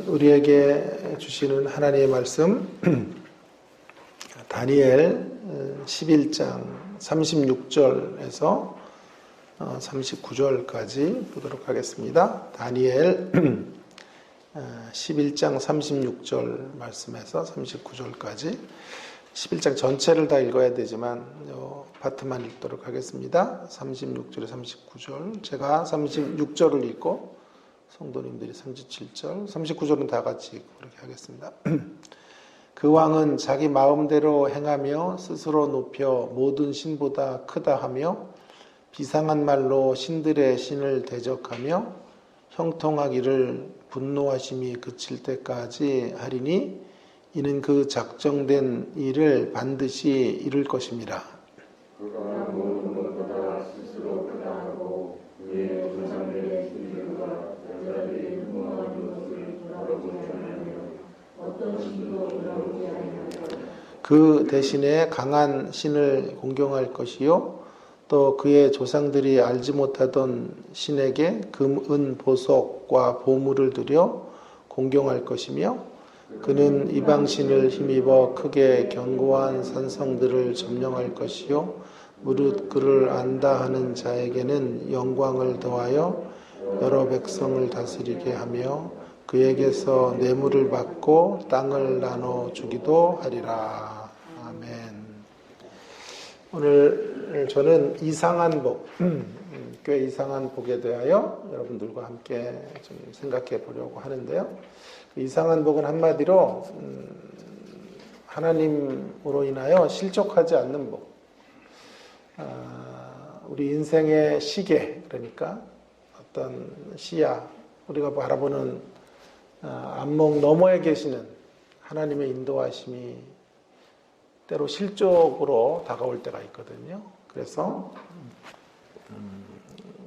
우리에게 주시는 하나님의 말씀 다니엘 11장 36절에서 39절까지 보도록 하겠습니다. 다니엘 11장 36절 말씀에서 39절까지 11장 전체를 다 읽어야 되지만 파트만 읽도록 하겠습니다. 36절에 39절, 제가 36절을 읽고 성도님들이 37절, 39절은 다 같이 읽고 그렇게 하겠습니다. 그 왕은 자기 마음대로 행하며 스스로 높여 모든 신보다 크다 하며 비상한 말로 신들의 신을 대적하며 형통하기를 분노하심이 그칠 때까지 하리니 이는 그 작정된 일을 반드시 이룰 것입니다. 그가 모든 것보다 스스로 크다 하고 그의 조상들의 신들과 여자들이 흠모하는 것을 바라보지 않으며 어떤 신도 바라보지 않으며 그 대신에 강한 신을 공경할 것이요 또 그의 조상들이 알지 못하던 신에게 금, 은, 보석과 보물을 들여 공경할 것이며 그는 이방신을 힘입어 크게 견고한 산성들을 점령할 것이요 무릇 그를 안다 하는 자에게는 영광을 더하여 여러 백성을 다스리게 하며 그에게서 뇌물을 받고 땅을 나눠 주기도 하리라. 아멘. 오늘 저는 이상한 복, 꽤 이상한 복에 대하여 여러분들과 함께 좀 생각해 보려고 하는데요. 이상한 복은 한마디로 하나님으로 인하여 실족하지 않는 복. 우리 인생의 시계, 그러니까 어떤 시야, 우리가 바라보는 안목 너머에 계시는 하나님의 인도하심이 때로 실족으로 다가올 때가 있거든요. 그래서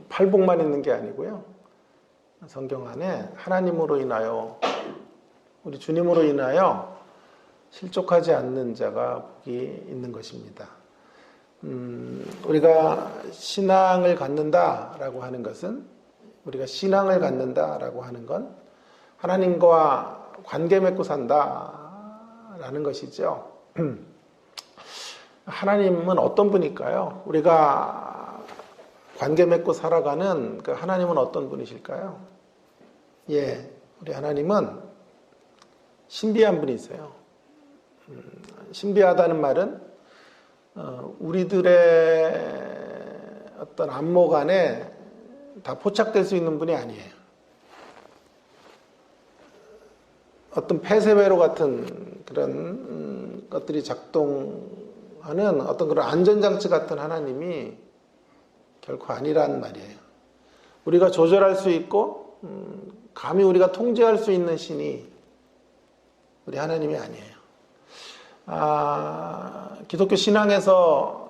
팔복만 있는 게 아니고요. 성경 안에 하나님으로 인하여 우리 주님으로 인하여 실족하지 않는 자가 복이 있는 것입니다. 우리가 신앙을 갖는다라고 하는 것은 우리가 신앙을 갖는다라고 하는 건 하나님과 관계 맺고 산다라는 것이죠. 하나님은 어떤 분일까요? 우리가 관계 맺고 살아가는 그 하나님은 어떤 분이실까요? 예, 우리 하나님은 신비한 분이세요. 신비하다는 말은 우리들의 어떤 안목 안에 다 포착될 수 있는 분이 아니에요. 어떤 폐쇄회로 같은 그런 것들이 작동하는 어떤 그런 안전장치 같은 하나님이 결코 아니란 말이에요. 우리가 조절할 수 있고 감히 우리가 통제할 수 있는 신이 우리 하나님이 아니에요. 기독교 신앙에서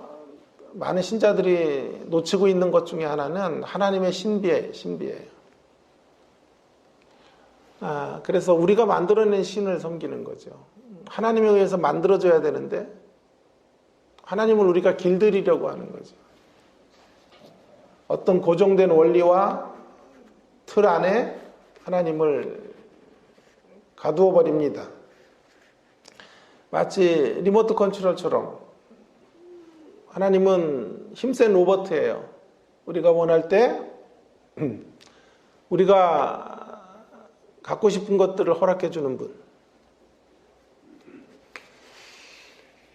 많은 신자들이 놓치고 있는 것 중에 하나는 하나님의 신비예요. 그래서 우리가 만들어낸 신을 섬기는 거죠. 하나님에 의해서 만들어져야 되는데 하나님을 우리가 길들이려고 하는 거죠. 어떤 고정된 원리와 틀 안에 하나님을 가두어 버립니다. 마치 리모트 컨트롤처럼 하나님은 힘센 로봇이에요. 우리가 원할 때 우리가 갖고 싶은 것들을 허락해 주는 분.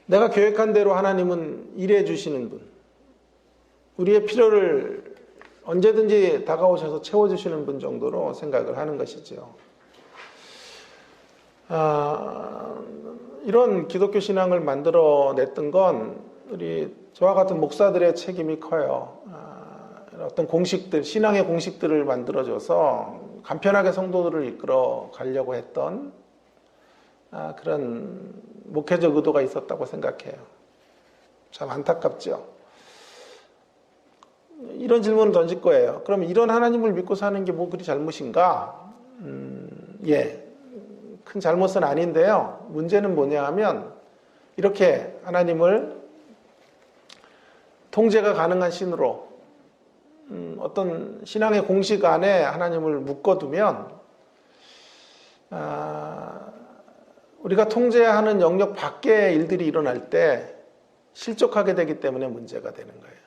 내가 계획한 대로 하나님은 일해 주시는 분. 우리의 필요를 언제든지 다가오셔서 채워주시는 분 정도로 생각을 하는 것이죠. 이런 기독교 신앙을 만들어냈던 건 우리 저와 같은 목사들의 책임이 커요. 어떤 공식들, 신앙의 공식들을 만들어줘서 간편하게 성도들을 이끌어 가려고 했던 그런 목회적 의도가 있었다고 생각해요. 참 안타깝죠. 이런 질문을 던질 거예요. 그럼 이런 하나님을 믿고 사는 게 뭐 그리 잘못인가? 예, 큰 잘못은 아닌데요. 문제는 뭐냐 하면 이렇게 하나님을 통제가 가능한 신으로 어떤 신앙의 공식 안에 하나님을 묶어두면 우리가 통제하는 영역 밖의 일들이 일어날 때 실족하게 되기 때문에 문제가 되는 거예요.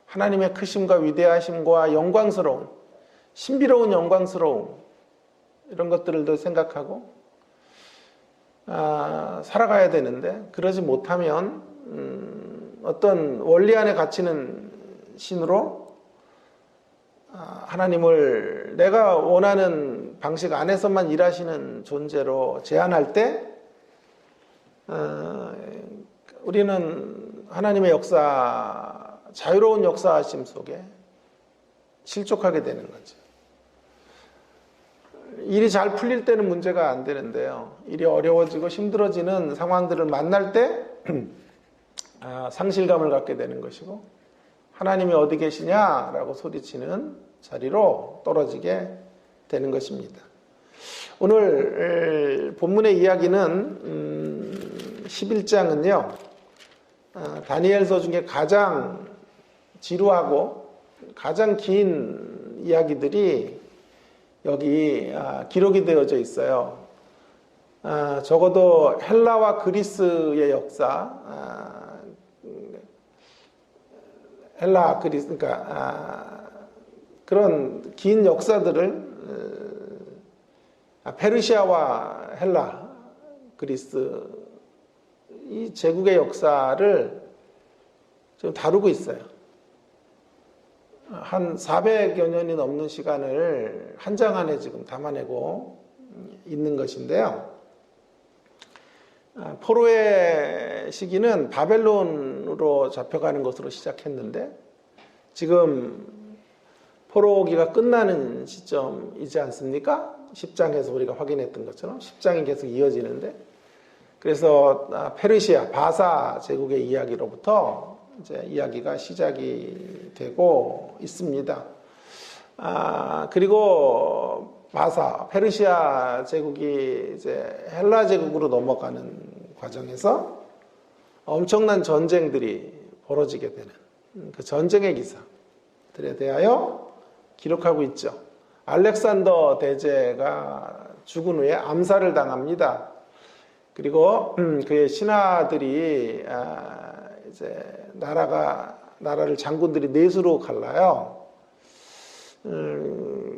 하나님의 크심과 위대하심과 영광스러움, 신비로운 영광스러움 이런 것들을 생각하고 살아가야 되는데 그러지 못하면 어떤 원리 안에 갇히는 신으로 하나님을 내가 원하는 방식 안에서만 일하시는 존재로 제한할 때 우리는 하나님의 역사, 자유로운 역사하심 속에 실족하게 되는 거죠. 일이 잘 풀릴 때는 문제가 안 되는데요. 일이 어려워지고 힘들어지는 상황들을 만날 때 상실감을 갖게 되는 것이고 하나님이 어디 계시냐라고 소리치는 자리로 떨어지게 되는 것입니다. 오늘 본문의 이야기는 11장은요. 다니엘서 중에 가장 지루하고 가장 긴 이야기들이 여기 기록이 되어져 있어요. 적어도 헬라와 그리스의 역사, 헬라, 그리스, 그러니까 그런 긴 역사들을 페르시아와 헬라, 그리스 이 제국의 역사를 지금 다루고 있어요. 한 400여 년이 넘는 시간을 한 장 안에 지금 담아내고 있는 것인데요. 포로의 시기는 바벨론으로 잡혀가는 것으로 시작했는데 지금 포로기가 끝나는 시점이지 않습니까? 10장에서 우리가 확인했던 것처럼 10장이 계속 이어지는데 그래서 페르시아, 바사 제국의 이야기로부터 이제 이야기가 시작이 되고 있습니다. 그리고 바사, 페르시아 제국이 이제 헬라 제국으로 넘어가는 과정에서 엄청난 전쟁들이 벌어지게 되는 그 전쟁의 기사들에 대하여 기록하고 있죠. 알렉산더 대제가 죽은 후에 암살을 당합니다. 그리고 그의 신하들이 이제 나라를 장군들이 넷으로 갈라요.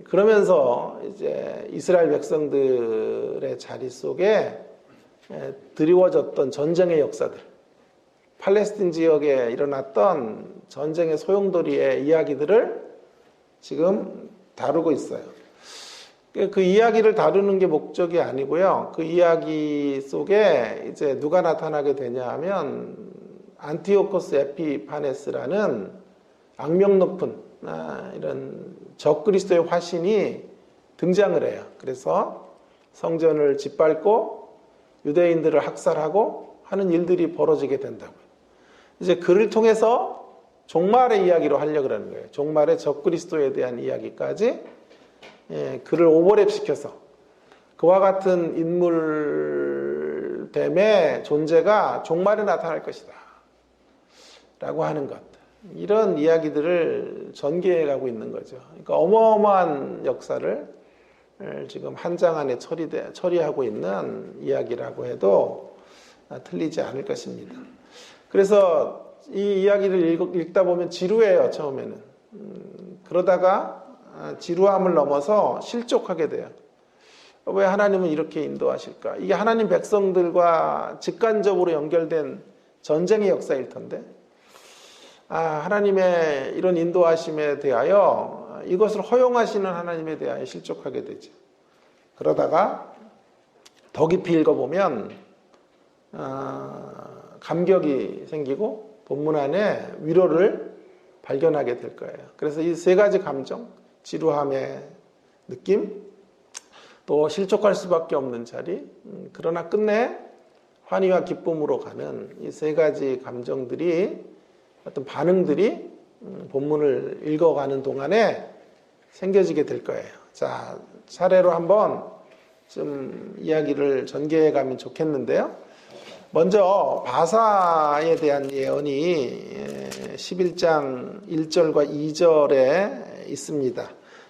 그러면서 이제 이스라엘 백성들의 자리 속에 드리워졌던 전쟁의 역사들, 팔레스틴 지역에 일어났던 전쟁의 소용돌이의 이야기들을 지금 다루고 있어요. 그 이야기를 다루는 게 목적이 아니고요. 그 이야기 속에 이제 누가 나타나게 되냐 하면 안티오코스 에피파네스라는 악명 높은 이런 적그리스도의 화신이 등장을 해요. 그래서 성전을 짓밟고 유대인들을 학살하고 하는 일들이 벌어지게 된다고요. 이제 그를 통해서 종말의 이야기로 하려고 하는 거예요. 종말의 적그리스도에 대한 이야기까지 그를 오버랩시켜서 그와 같은 인물됨의 존재가 종말에 나타날 것이다 라고 하는 것, 이런 이야기들을 전개해 가고 있는 거죠. 그러니까 어마어마한 역사를 지금 한 장 안에 처리하고 있는 이야기라고 해도 틀리지 않을 것입니다. 그래서 이 이야기를 읽다 보면 지루해요. 처음에는. 그러다가 지루함을 넘어서 실족하게 돼요. 왜 하나님은 이렇게 인도하실까? 이게 하나님 백성들과 직간접으로 연결된 전쟁의 역사일 텐데 하나님의 이런 인도하심에 대하여 이것을 허용하시는 하나님에 대하여 실족하게 되죠. 그러다가 더 깊이 읽어보면 감격이 생기고 본문 안에 위로를 발견하게 될 거예요. 그래서 이 세 가지 감정, 지루함의 느낌, 또 실족할 수밖에 없는 자리, 그러나 끝내 환희와 기쁨으로 가는 이 세 가지 감정들이, 어떤 반응들이 본문을 읽어가는 동안에 생겨지게 될 거예요. 자, 차례로 한번 좀 이야기를 전개해 가면 좋겠는데요. 먼저 바사에 대한 예언이 11장 1절과 2절에 있습니다.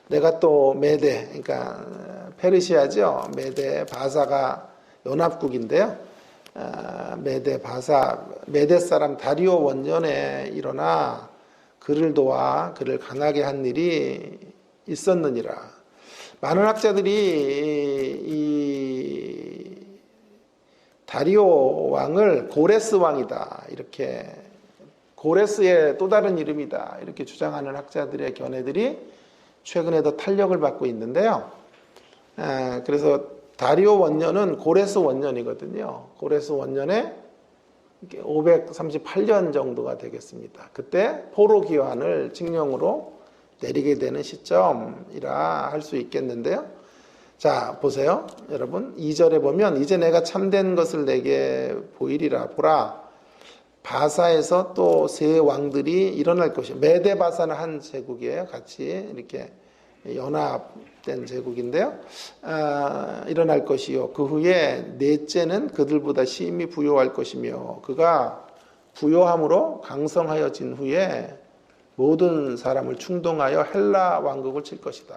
내가 또 메대, 그러니까 페르시아죠. 메데 바사가 연합국인데요. 메데 바사, 메데 사람 다리오 원년에 일어나 그를 도와 그를 강하게 한 일이 있었느니라. 많은 학자들이 이 다리오 왕을 고레스 왕이다, 이렇게, 고레스의 또 다른 이름이다, 이렇게 주장하는 학자들의 견해들이 최근에 더 탄력을 받고 있는데요. 그래서 다리오 원년은 고레스 원년이거든요. 고레스 원년에 538년 정도가 되겠습니다. 그때 포로 기환을 칙령으로 내리게 되는 시점이라 할 수 있겠는데요. 자, 보세요. 여러분, 2절에 보면 이제 내가 참된 것을 내게 보이리라. 보라, 바사에서 또 세 왕들이 일어날 것이요. 메데 바사는 한 제국이에요. 같이 이렇게 연합된 제국인데요. 일어날 것이요. 그 후에 넷째는 그들보다 심히 부요할 것이며 그가 부요함으로 강성하여진 후에 모든 사람을 충동하여 헬라 왕국을 칠 것이다.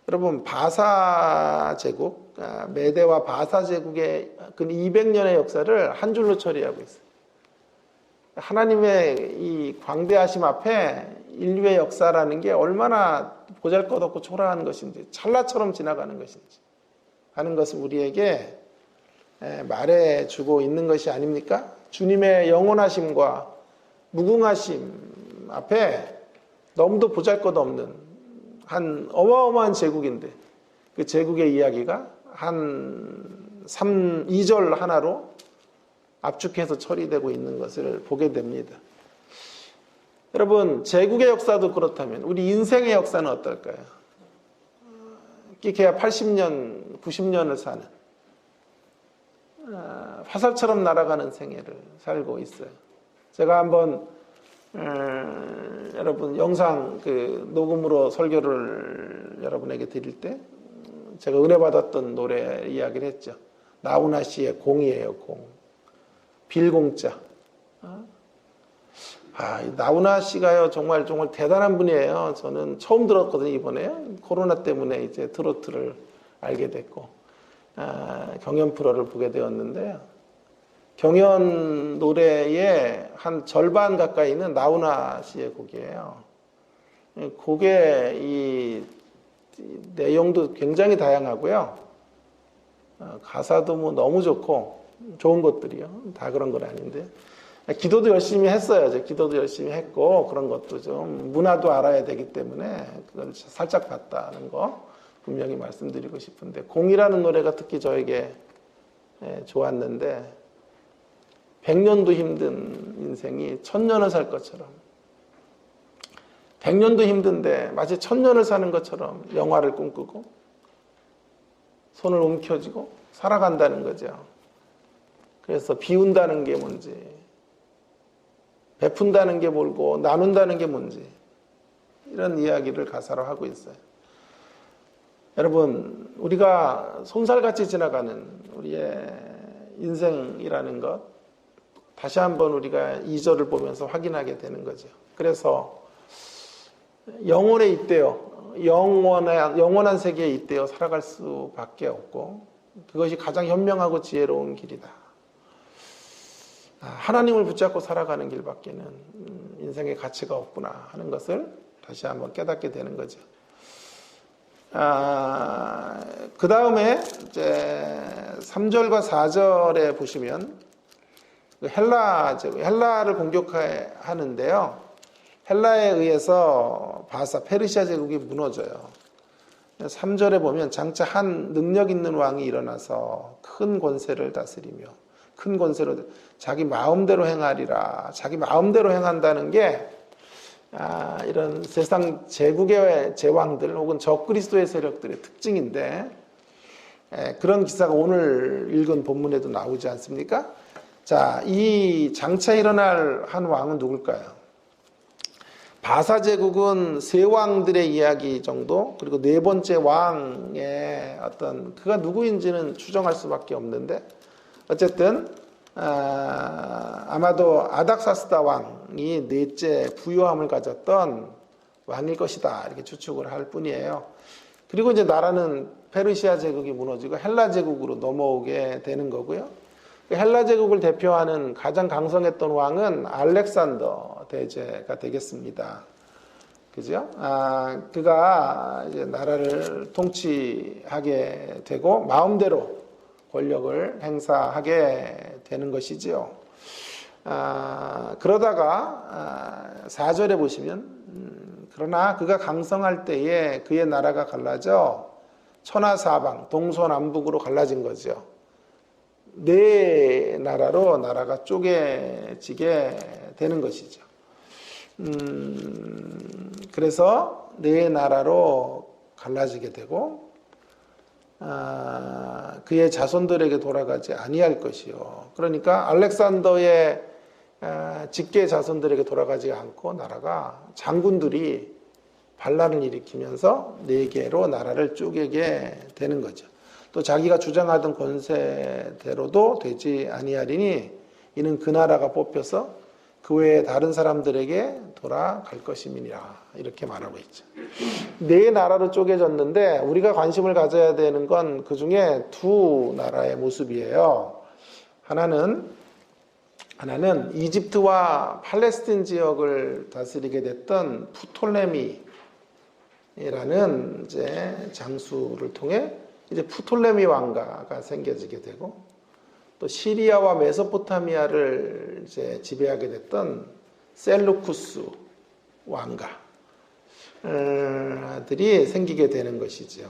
여러분, 바사 제국, 메데와 바사 제국의 근 200년의 역사를 한 줄로 처리하고 있어요. 하나님의 이 광대하심 앞에 인류의 역사라는 게 얼마나 보잘것없고 초라한 것인지, 찰나처럼 지나가는 것인지 하는 것을 우리에게 말해주고 있는 것이 아닙니까? 주님의 영원하심과 무궁하심 앞에 너무도 보잘것없는 한 어마어마한 제국인데 그 제국의 이야기가 한 2절 하나로 압축해서 처리되고 있는 것을 보게 됩니다. 여러분, 제국의 역사도 그렇다면 우리 인생의 역사는 어떨까요? 끼케야 80년, 90년을 사는 화살처럼 날아가는 생애를 살고 있어요. 제가 한번 여러분 영상 녹음으로 설교를 여러분에게 드릴 때 제가 은혜 받았던 노래 이야기를 했죠. 나훈아 씨의 공이에요, 공. 빌공자. 나훈아 씨가요, 정말 대단한 분이에요. 저는 처음 들었거든요, 이번에. 코로나 때문에 이제 트로트를 알게 됐고, 경연 프로를 보게 되었는데요. 경연 노래의 한 절반 가까이는 나훈아 씨의 곡이에요. 곡의 이 내용도 굉장히 다양하고요. 가사도 뭐 너무 좋고, 좋은 것들이요. 다 그런 건 아닌데. 기도도 열심히 했어요. 기도도 열심히 했고, 그런 것도 좀 문화도 알아야 되기 때문에 그걸 살짝 봤다는 거 분명히 말씀드리고 싶은데, 공이라는 노래가 특히 저에게 좋았는데, 100년도 힘든 인생이 1000년을 살 것처럼, 100년도 힘든데 마치 1000년을 사는 것처럼 영화를 꿈꾸고 손을 움켜쥐고 살아간다는 거죠. 그래서 비운다는 게 뭔지, 베푼다는 게 뭘고, 나눈다는 게 뭔지, 이런 이야기를 가사로 하고 있어요. 여러분, 우리가 솜살같이 지나가는 우리의 인생이라는 것, 다시 한번 우리가 2절을 보면서 확인하게 되는 거죠. 그래서 영혼에 잇대어, 영원한 세계에 잇대어 살아갈 수밖에 없고, 그것이 가장 현명하고 지혜로운 길이다. 하나님을 붙잡고 살아가는 길밖에는 인생의 가치가 없구나 하는 것을 다시 한번 깨닫게 되는 거죠. 그 다음에 이제 3절과 4절에 보시면 헬라를 공격하는데요. 헬라에 의해서 바사 페르시아 제국이 무너져요. 3절에 보면 장차 한 능력 있는 왕이 일어나서 큰 권세를 다스리며, 큰 권세로 자기 마음대로 행하리라. 자기 마음대로 행한다는 게 이런 세상 제국의 제왕들 혹은 적그리스도의 세력들의 특징인데, 그런 기사가 오늘 읽은 본문에도 나오지 않습니까? 자, 이 장차 일어날 한 왕은 누굴까요? 바사 제국은 세 왕들의 이야기 정도, 그리고 네 번째 왕의 그가 누구인지는 추정할 수밖에 없는데, 어쨌든 아마도 아닥사스다 왕이 넷째 부요함을 가졌던 왕일 것이다, 이렇게 추측을 할 뿐이에요. 그리고 이제 나라는 페르시아 제국이 무너지고 헬라 제국으로 넘어오게 되는 거고요. 헬라 제국을 대표하는 가장 강성했던 왕은 알렉산더 대제가 되겠습니다. 그죠? 그가 이제 나라를 통치하게 되고 마음대로 권력을 행사하게 되는 것이지요. 그러다가 4절에 보시면 그러나 그가 강성할 때에 그의 나라가 갈라져 천하사방 동서남북으로 갈라진 거죠. 네 나라로 나라가 쪼개지게 되는 것이죠. 그래서 네 나라로 갈라지게 되고 그의 자손들에게 돌아가지 아니할 것이요. 그러니까 알렉산더의 직계 자손들에게 돌아가지 않고 나라가 장군들이 반란을 일으키면서 네 개로 나라를 쪼개게 되는 거죠. 또 자기가 주장하던 권세대로도 되지 아니하리니 이는 그 나라가 뽑혀서 그 외에 다른 사람들에게 돌아갈 것임이니라 이렇게 말하고 있죠. 네 나라로 쪼개졌는데 우리가 관심을 가져야 되는 건 그 중에 두 나라의 모습이에요. 하나는 이집트와 팔레스틴 지역을 다스리게 됐던 프톨레미라는 이제 장수를 통해 이제 프톨레미 왕가가 생겨지게 되고 또 시리아와 메소포타미아를 이제 지배하게 됐던 셀루쿠스 왕가들이 생기게 되는 것이죠.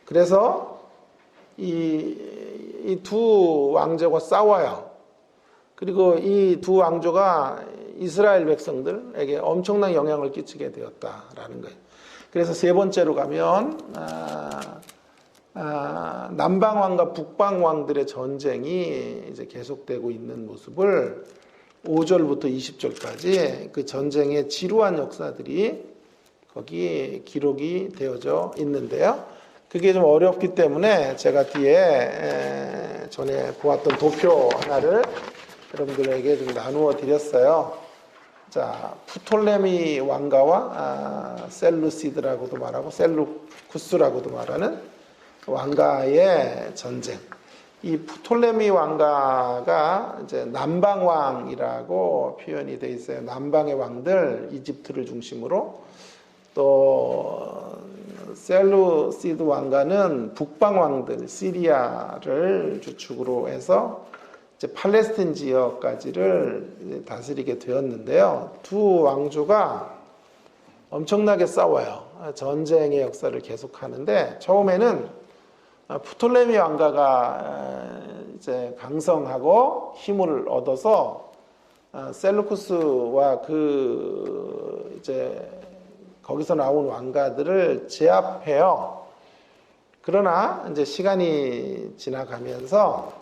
그래서 이 두 왕조가 싸워요. 그리고 이 두 왕조가 이스라엘 백성들에게 엄청난 영향을 끼치게 되었다라는 거예요. 그래서 세 번째로 가면 남방왕과 북방왕들의 전쟁이 이제 계속되고 있는 모습을 5절부터 20절까지 그 전쟁의 지루한 역사들이 거기 기록이 되어져 있는데요. 그게 좀 어렵기 때문에 제가 뒤에 전에 보았던 도표 하나를 여러분들에게 좀 나누어 드렸어요. 자, 프톨레미 왕가와 셀루시드라고도 말하고 셀루쿠스라고도 말하는 왕가의 전쟁. 이 프톨레미 왕가가 이제 남방왕이라고 표현이 되어 있어요. 남방의 왕들, 이집트를 중심으로. 또 셀루시드 왕가는 북방 왕들, 시리아를 주축으로 해서 이제 팔레스틴 지역까지를 다스리게 되었는데요. 두 왕조가 엄청나게 싸워요. 전쟁의 역사를 계속하는데 처음에는 프톨레미 왕가가 이제 강성하고 힘을 얻어서 셀루쿠스와 그 이제 거기서 나온 왕가들을 제압해요. 그러나 이제 시간이 지나가면서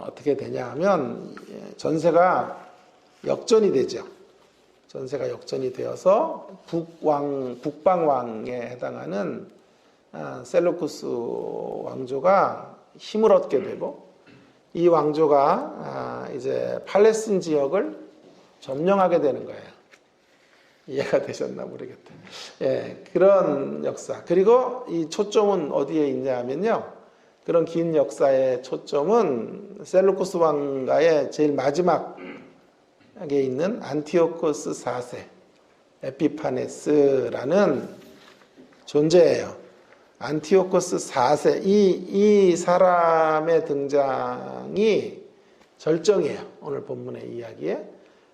어떻게 되냐 하면 전세가 역전이 되죠. 전세가 역전이 되어서 북방왕에 해당하는 셀루쿠스 왕조가 힘을 얻게 되고 이 왕조가 이제 팔레스틴 지역을 점령하게 되는 거예요. 이해가 되셨나 모르겠다. 예, 그런 역사. 그리고 이 초점은 어디에 있냐 하면요. 그런 긴 역사의 초점은 셀루쿠스 왕가의 제일 마지막에 있는 안티오코스 4세 에피파네스라는 존재예요. 안티오코스 4세 이 사람의 등장이 절정이에요. 오늘 본문의 이야기에.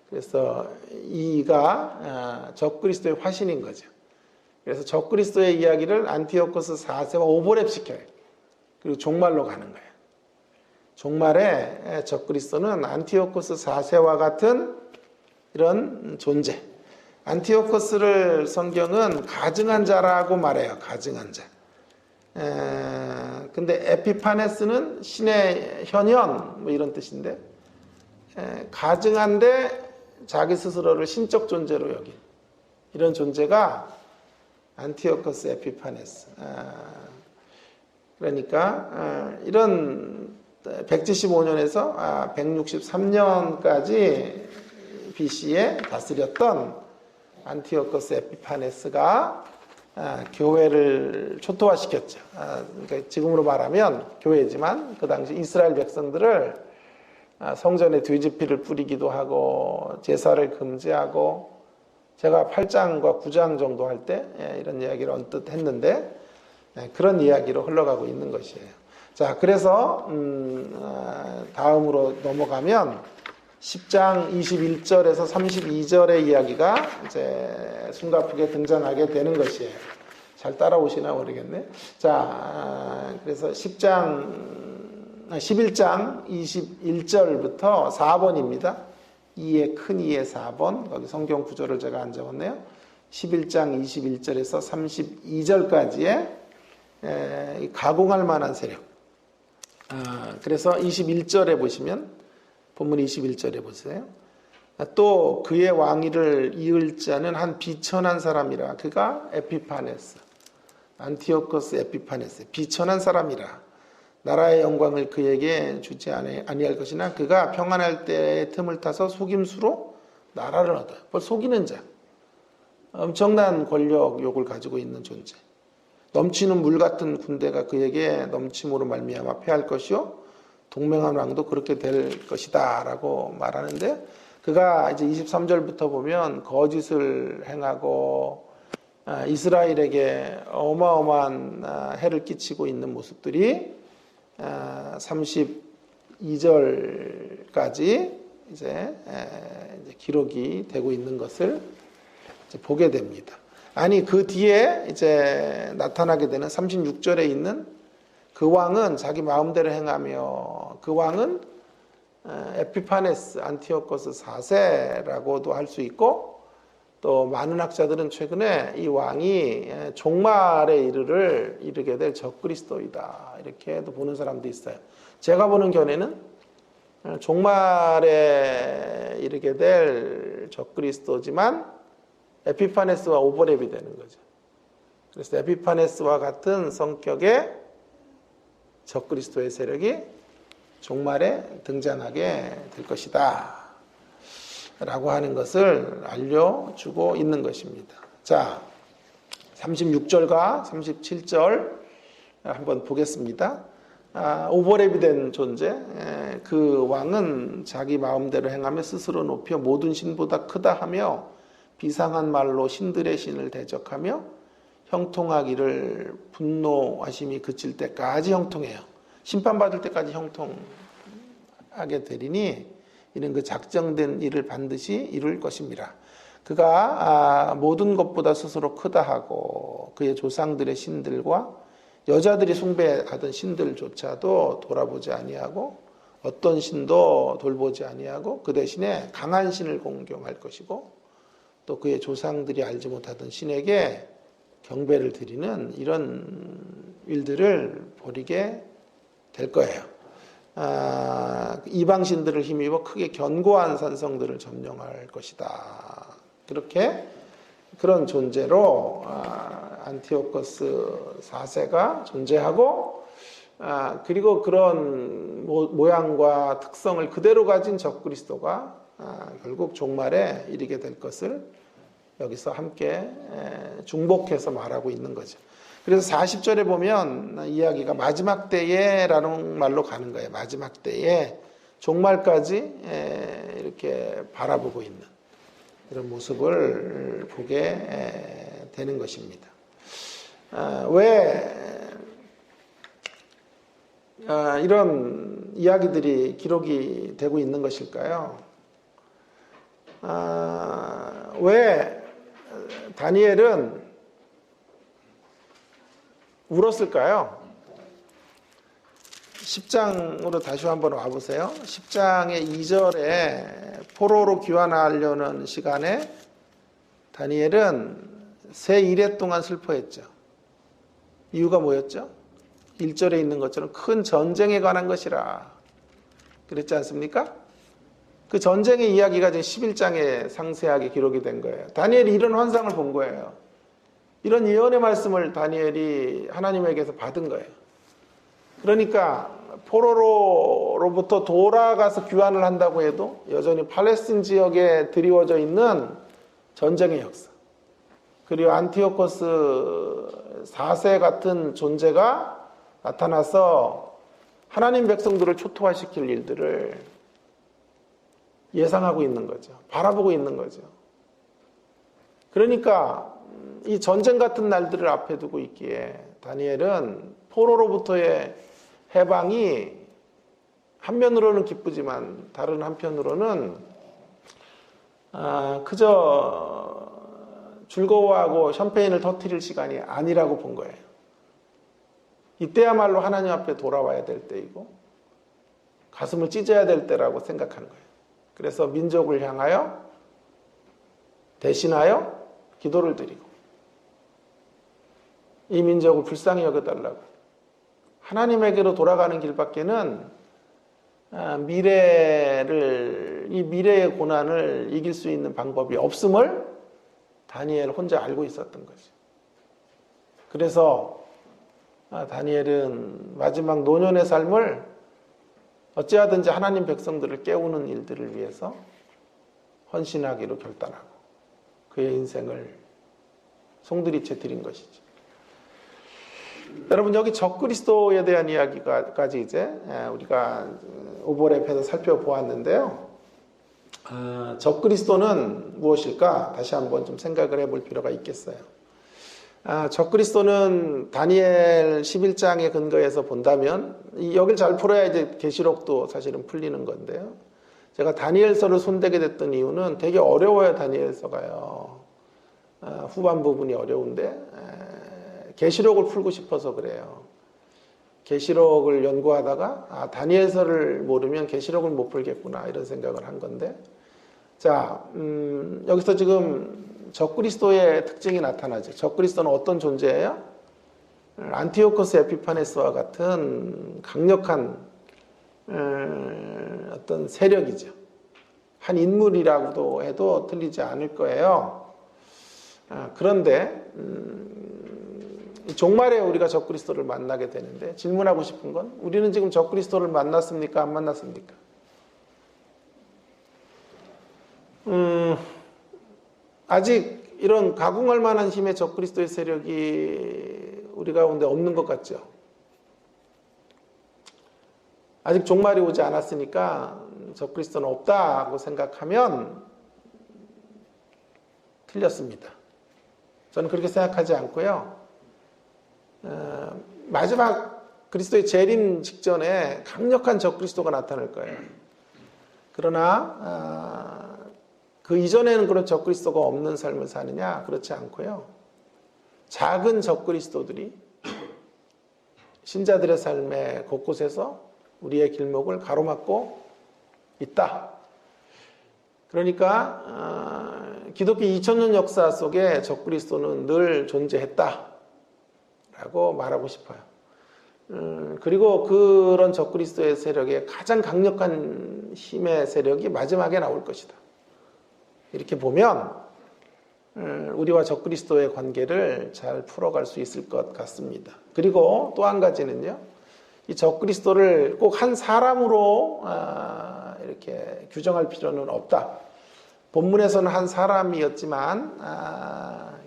그래서 이가 적그리스도의 화신인 거죠. 그래서 적그리스도의 이야기를 안티오코스 4세와 오버랩 시켜요. 그리고 종말로 가는 거예요. 종말에 적그리스도는 안티오코스 4세와 같은 이런 존재. 안티오코스를 성경은 가증한 자라고 말해요. 가증한 자. 근데 에피파네스는 신의 현현 뭐 이런 뜻인데 가증한데 자기 스스로를 신적 존재로 여긴 이런 존재가 안티오코스 에피파네스. 그러니까 이런 175년에서 163년까지 BC에 다스렸던 안티오코스 에피파네스가 교회를 초토화시켰죠. 그러니까 지금으로 말하면 교회지만 그 당시 이스라엘 백성들을 성전에 돼지피를 뿌리기도 하고 제사를 금지하고 제가 8장과 9장 정도 할 때 이런 이야기를 언뜻 했는데 그런 이야기로 흘러가고 있는 것이에요. 자, 그래서 다음으로 넘어가면 10장 21절에서 32절의 이야기가 이제 숨가쁘게 등장하게 되는 것이에요. 잘 따라오시나 모르겠네. 자, 그래서 11장 21절부터 4번입니다. 2의 큰 2의 4번. 거기 성경 구조를 제가 안 적었네요. 11장 21절에서 32절까지의 가공할 만한 세력. 그래서 21절에 보시면 본문 21절에 보세요. 또 그의 왕위를 이을 자는 한 비천한 사람이라. 그가 에피파네스, 안티오코스 에피파네스, 비천한 사람이라. 나라의 영광을 그에게 주지 아니할 것이나 그가 평안할 때의 틈을 타서 속임수로 나라를 얻어요. 뭘 속이는 자. 엄청난 권력욕을 가지고 있는 존재. 넘치는 물 같은 군대가 그에게 넘침으로 말미암아 패할 것이요 동맹한 왕도 그렇게 될 것이다 라고 말하는데, 그가 이제 23절부터 보면 거짓을 행하고 이스라엘에게 어마어마한 해를 끼치고 있는 모습들이 32절까지 이제 기록이 되고 있는 것을 이제 보게 됩니다. 아니, 그 뒤에 이제 나타나게 되는 36절에 있는 그 왕은 자기 마음대로 행하며, 그 왕은 에피파네스 안티오코스 4세라고도 할 수 있고, 또 많은 학자들은 최근에 이 왕이 종말에 이르게 될 적그리스도이다 이렇게도 보는 사람도 있어요. 제가 보는 견해는 종말에 이르게 될 적그리스도지만 에피파네스와 오버랩이 되는 거죠. 그래서 에피파네스와 같은 성격의 적그리스도의 세력이 종말에 등장하게 될 것이다 라고 하는 것을 알려주고 있는 것입니다. 자, 36절과 37절 한번 보겠습니다. 오버랩이 된 존재, 그 왕은 자기 마음대로 행하며 스스로 높여 모든 신보다 크다 하며 비상한 말로 신들의 신을 대적하며 형통하기를 분노하심이 그칠 때까지 형통해요. 심판받을 때까지 형통하게 되리니 이는 그 작정된 일을 반드시 이룰 것입니다. 그가 모든 것보다 스스로 크다 하고 그의 조상들의 신들과 여자들이 숭배하던 신들조차도 돌아보지 아니하고 어떤 신도 돌보지 아니하고 그 대신에 강한 신을 공경할 것이고 또 그의 조상들이 알지 못하던 신에게 경배를 드리는 이런 일들을 벌이게 될 거예요. 이방신들을 힘입어 크게 견고한 산성들을 점령할 것이다. 그렇게 그런 존재로 안티오코스 4세가 존재하고, 그리고 그런 모양과 특성을 그대로 가진 적그리스도가 결국 종말에 이르게 될 것을 여기서 함께 중복해서 말하고 있는 거죠. 그래서 40절에 보면 이야기가 마지막 때에라는 말로 가는 거예요. 마지막 때에 종말까지 이렇게 바라보고 있는 이런 모습을 보게 되는 것입니다. 왜 이런 이야기들이 기록이 되고 있는 것일까요? 왜 다니엘은 울었을까요? 10장으로 다시 한번 와보세요. 10장의 2절에 포로로 귀환하려는 시간에 다니엘은 새 1회 동안 슬퍼했죠. 이유가 뭐였죠? 1절에 있는 것처럼 큰 전쟁에 관한 것이라 그랬지 않습니까? 그 전쟁의 이야기가 지금 11장에 상세하게 기록이 된 거예요. 다니엘이 이런 환상을 본 거예요. 이런 예언의 말씀을 다니엘이 하나님에게서 받은 거예요. 그러니까 포로로부터 돌아가서 귀환을 한다고 해도 여전히 팔레스틴 지역에 드리워져 있는 전쟁의 역사, 그리고 안티오코스 4세 같은 존재가 나타나서 하나님 백성들을 초토화시킬 일들을 예상하고 있는 거죠. 바라보고 있는 거죠. 그러니까 이 전쟁 같은 날들을 앞에 두고 있기에 다니엘은 포로로부터의 해방이 한면으로는 기쁘지만 다른 한편으로는 그저 즐거워하고 샴페인을 터뜨릴 시간이 아니라고 본 거예요. 이때야말로 하나님 앞에 돌아와야 될 때이고 가슴을 찢어야 될 때라고 생각하는 거예요. 그래서 민족을 향하여 대신하여 기도를 드리고 이 민족을 불쌍히 여겨달라고 하나님에게로 돌아가는 길밖에는 이 미래의 고난을 이길 수 있는 방법이 없음을 다니엘 혼자 알고 있었던 거죠. 그래서 다니엘은 마지막 노년의 삶을 어찌하든지 하나님 백성들을 깨우는 일들을 위해서 헌신하기로 결단하고 그의 인생을 송두리째 드린 것이죠. 여러분, 여기 적그리스도에 대한 이야기까지 이제 우리가 오버랩해서 살펴보았는데요. 적그리스도는 무엇일까? 다시 한번 좀 생각을 해볼 필요가 있겠어요. 적그리스도는 다니엘 11장에 근거해서 본다면 여길 잘 풀어야 이제 계시록도 사실은 풀리는 건데요. 제가 다니엘서를 손대게 됐던 이유는 되게 어려워요. 다니엘서가요. 후반 부분이 어려운데 계시록을 풀고 싶어서 그래요. 계시록을 연구하다가 다니엘서를 모르면 계시록을 못 풀겠구나 이런 생각을 한 건데, 자, 여기서 지금 적그리스도의 특징이 나타나죠. 적그리스도는 어떤 존재예요? 안티오코스 에피파네스와 같은 강력한 어떤 세력이죠. 한 인물이라고도 해도 틀리지 않을 거예요. 그런데 종말에 우리가 적그리스도를 만나게 되는데 질문하고 싶은 건, 우리는 지금 적그리스도를 만났습니까? 안 만났습니까? 아직 이런 가공할 만한 힘의 적그리스도의 세력이 우리 가운데 없는 것 같죠. 아직 종말이 오지 않았으니까 적그리스도는 없다고 생각하면 틀렸습니다. 저는 그렇게 생각하지 않고요. 마지막 그리스도의 재림 직전에 강력한 적그리스도가 나타날 거예요. 그러나 그 이전에는 그런 적그리스도가 없는 삶을 사느냐? 그렇지 않고요. 작은 적그리스도들이 신자들의 삶의 곳곳에서 우리의 길목을 가로막고 있다. 그러니까 기독교 2000년 역사 속에 적그리스도는 늘 존재했다 라고 말하고 싶어요. 그리고 그런 적그리스도의 세력의 가장 강력한 힘의 세력이 마지막에 나올 것이다. 이렇게 보면 우리와 적그리스도의 관계를 잘 풀어갈 수 있을 것 같습니다. 그리고 또 한 가지는요, 이 적그리스도를 꼭 한 사람으로 이렇게 규정할 필요는 없다. 본문에서는 한 사람이었지만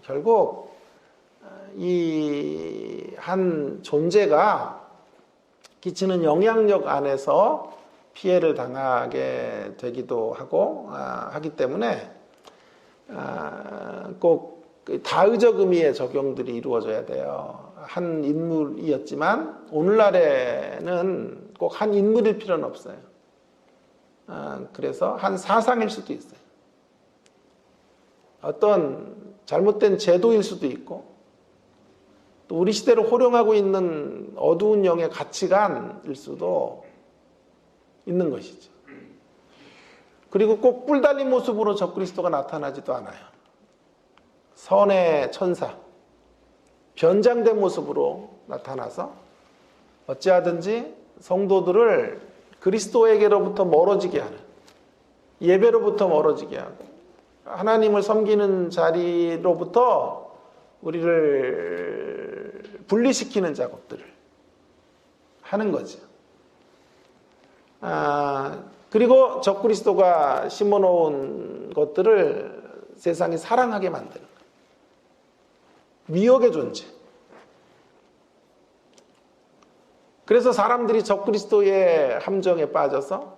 결국 이 한 존재가 끼치는 영향력 안에서 피해를 당하게 되기도 하고 하기 때문에 꼭 다의적 의미의 적용들이 이루어져야 돼요. 한 인물이었지만 오늘날에는 꼭 한 인물일 필요는 없어요. 그래서 한 사상일 수도 있어요. 어떤 잘못된 제도일 수도 있고, 또 우리 시대를 호령하고 있는 어두운 영의 가치관일 수도 있는 것이죠. 그리고 꼭 뿔 달린 모습으로 적그리스도가 나타나지도 않아요. 선의 천사, 변장된 모습으로 나타나서 어찌하든지 성도들을 그리스도에게로부터 멀어지게 하는, 예배로부터 멀어지게 하고 하나님을 섬기는 자리로부터 우리를 분리시키는 작업들을 하는 거죠. 그리고 적그리스도가 심어놓은 것들을 세상이 사랑하게 만드는 거예요. 미혹의 존재. 그래서 사람들이 적그리스도의 함정에 빠져서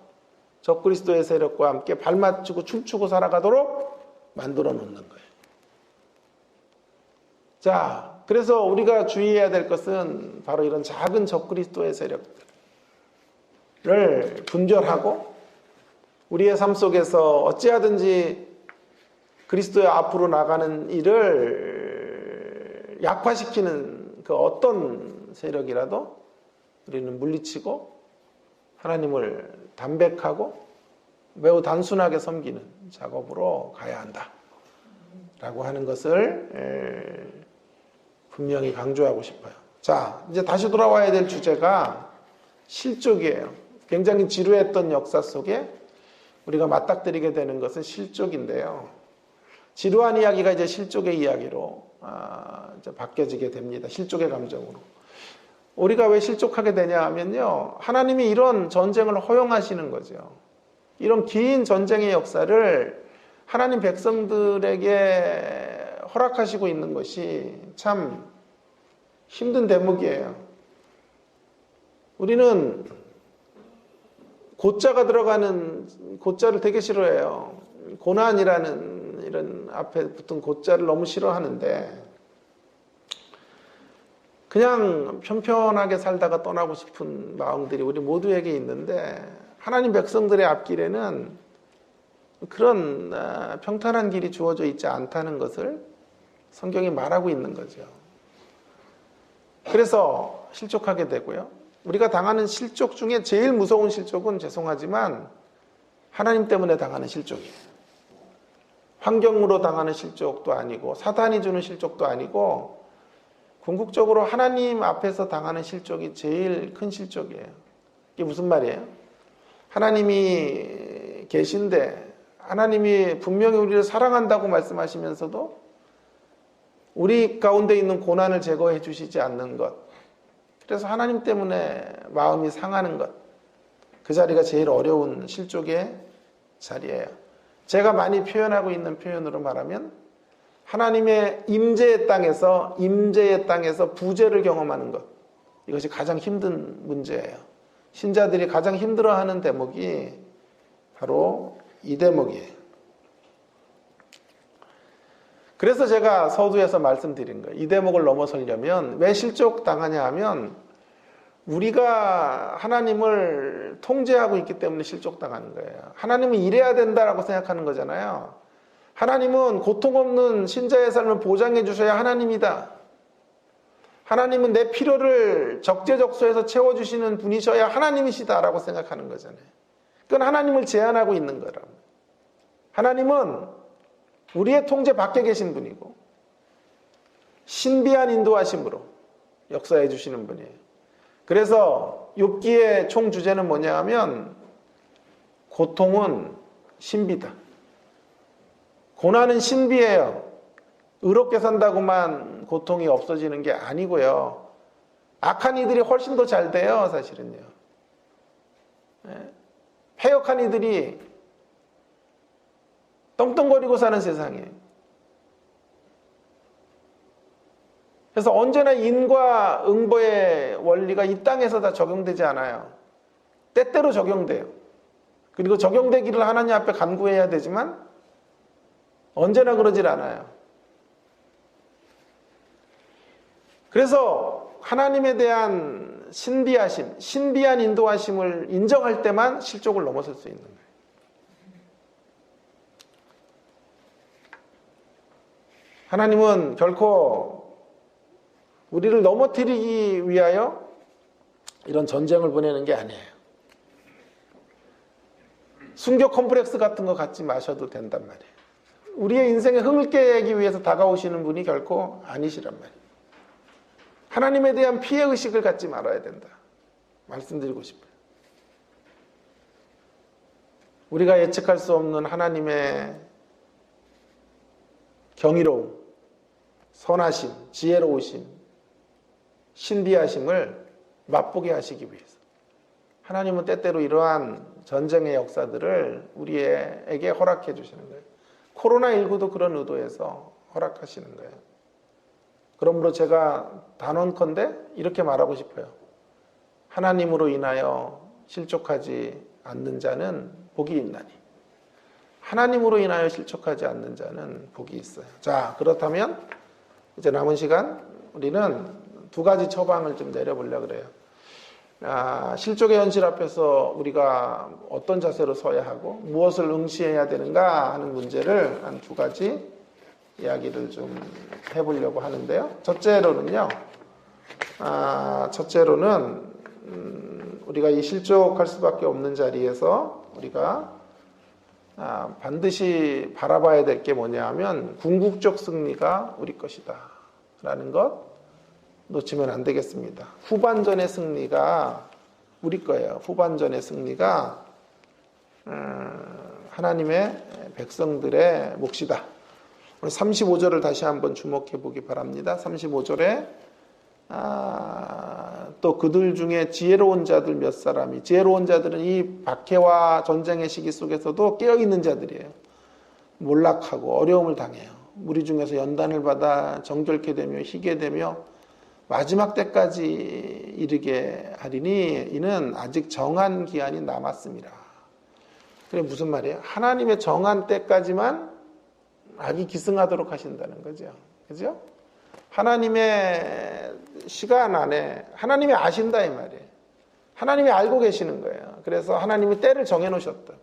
적그리스도의 세력과 함께 발맞추고 춤추고 살아가도록 만들어 놓는 거예요. 자, 그래서 우리가 주의해야 될 것은 바로 이런 작은 적그리스도의 세력들을 분별하고 우리의 삶 속에서 어찌하든지 그리스도의 앞으로 나가는 일을 약화시키는 그 어떤 세력이라도 우리는 물리치고 하나님을 담백하고 매우 단순하게 섬기는 작업으로 가야 한다 라고 하는 것을 분명히 강조하고 싶어요. 자, 이제 다시 돌아와야 될 주제가 실족이에요. 굉장히 지루했던 역사 속에 우리가 맞닥뜨리게 되는 것은 실족인데요. 지루한 이야기가 이제 실족의 이야기로 이제 바뀌어지게 됩니다. 실족의 감정으로. 우리가 왜 실족하게 되냐 하면요. 하나님이 이런 전쟁을 허용하시는 거죠. 이런 긴 전쟁의 역사를 하나님 백성들에게 허락하시고 있는 것이 참 힘든 대목이에요. 우리는 고자가 들어가는 고자를 되게 싫어해요. 고난이라는 이런 앞에 붙은 고자를 너무 싫어하는데 그냥 편편하게 살다가 떠나고 싶은 마음들이 우리 모두에게 있는데 하나님 백성들의 앞길에는 그런 평탄한 길이 주어져 있지 않다는 것을 성경이 말하고 있는 거죠. 그래서 실족하게 되고요. 우리가 당하는 실족 중에 제일 무서운 실족은 죄송하지만 하나님 때문에 당하는 실족이에요. 환경으로 당하는 실족도 아니고 사탄이 주는 실족도 아니고 궁극적으로 하나님 앞에서 당하는 실족이 제일 큰 실족이에요. 이게 무슨 말이에요? 하나님이 계신데 하나님이 분명히 우리를 사랑한다고 말씀하시면서도 우리 가운데 있는 고난을 제거해 주시지 않는 것, 그래서 하나님 때문에 마음이 상하는 것, 그 자리가 제일 어려운 실족의 자리예요. 제가 많이 표현하고 있는 표현으로 말하면 하나님의 임재의 땅에서 부재를 경험하는 것, 이것이 가장 힘든 문제예요. 신자들이 가장 힘들어하는 대목이 바로 이 대목이에요. 그래서 제가 서두에서 말씀드린 거예요. 이 대목을 넘어서려면 왜 실족 당하냐 하면 우리가 하나님을 통제하고 있기 때문에 실족 당하는 거예요. 하나님은 이래야 된다라고 생각하는 거잖아요. 하나님은 고통 없는 신자의 삶을 보장해 주셔야 하나님이다. 하나님은 내 필요를 적재적소에서 채워주시는 분이셔야 하나님이시다라고 생각하는 거잖아요. 그건 하나님을 제한하고 있는 거라고. 하나님은 우리의 통제 밖에 계신 분이고 신비한 인도하심으로 역사해 주시는 분이에요. 그래서 욥기의 총 주제는 뭐냐 하면 고통은 신비다. 고난은 신비예요. 의롭게 산다고만 고통이 없어지는 게 아니고요. 악한 이들이 훨씬 더 잘 돼요, 사실은요. 패역한 이들이 떵떵거리고 사는 세상이에요. 그래서 언제나 인과 응보의 원리가 이 땅에서 다 적용되지 않아요. 때때로 적용돼요. 그리고 적용되기를 하나님 앞에 간구해야 되지만 언제나 그러질 않아요. 그래서 하나님에 대한 신비한 인도하심을 인정할 때만 실족을 넘어설 수 있는 거예요. 하나님은 결코 우리를 넘어뜨리기 위하여 이런 전쟁을 보내는 게 아니에요. 순교 컴플렉스 같은 거 갖지 마셔도 된단 말이에요. 우리의 인생에 흥을 깨기 위해서 다가오시는 분이 결코 아니시란 말이에요. 하나님에 대한 피해의식을 갖지 말아야 된다. 말씀드리고 싶어요. 우리가 예측할 수 없는 하나님의 경이로움, 선하심, 지혜로우심, 신비하심을 맛보게 하시기 위해서 하나님은 때때로 이러한 전쟁의 역사들을 우리에게 허락해 주시는 거예요. 코로나19도 그런 의도에서 허락하시는 거예요. 그러므로 제가 단언컨대 이렇게 말하고 싶어요. 하나님으로 인하여 실족하지 않는 자는 복이 있나니. 하나님으로 인하여 실족하지 않는 자는 복이 있어요. 자, 그렇다면 이제 남은 시간 우리는 두 가지 처방을 좀 내려보려고 그래요. 실족의 현실 앞에서 우리가 어떤 자세로 서야 하고 무엇을 응시해야 되는가 하는 문제를 한 두 가지 이야기를 좀 해보려고 하는데요. 첫째로는 우리가 이 실족할 수밖에 없는 자리에서 우리가 반드시 바라봐야 될 게 뭐냐 하면 궁극적 승리가 우리 것이다 라는 것 놓치면 안 되겠습니다. 후반전의 승리가 우리 거예요. 후반전의 승리가 하나님의 백성들의 몫이다. 오늘 35절을 다시 한번 주목해 보기 바랍니다. 35절에 또 그들 중에 지혜로운 자들 몇 사람이, 지혜로운 자들은 이 박해와 전쟁의 시기 속에서도 깨어있는 자들이에요. 몰락하고 어려움을 당해요. 무리 중에서 연단을 받아 정결케 되며 희게 되며 마지막 때까지 이르게 하리니 이는 아직 정한 기한이 남았습니다. 그게 무슨 말이에요? 하나님의 정한 때까지만 악이 기승하도록 하신다는 거죠. 그죠? 하나님의 시간 안에 하나님이 아신다 이 말이에요. 하나님이 알고 계시는 거예요. 그래서 하나님이 때를 정해 놓으셨다.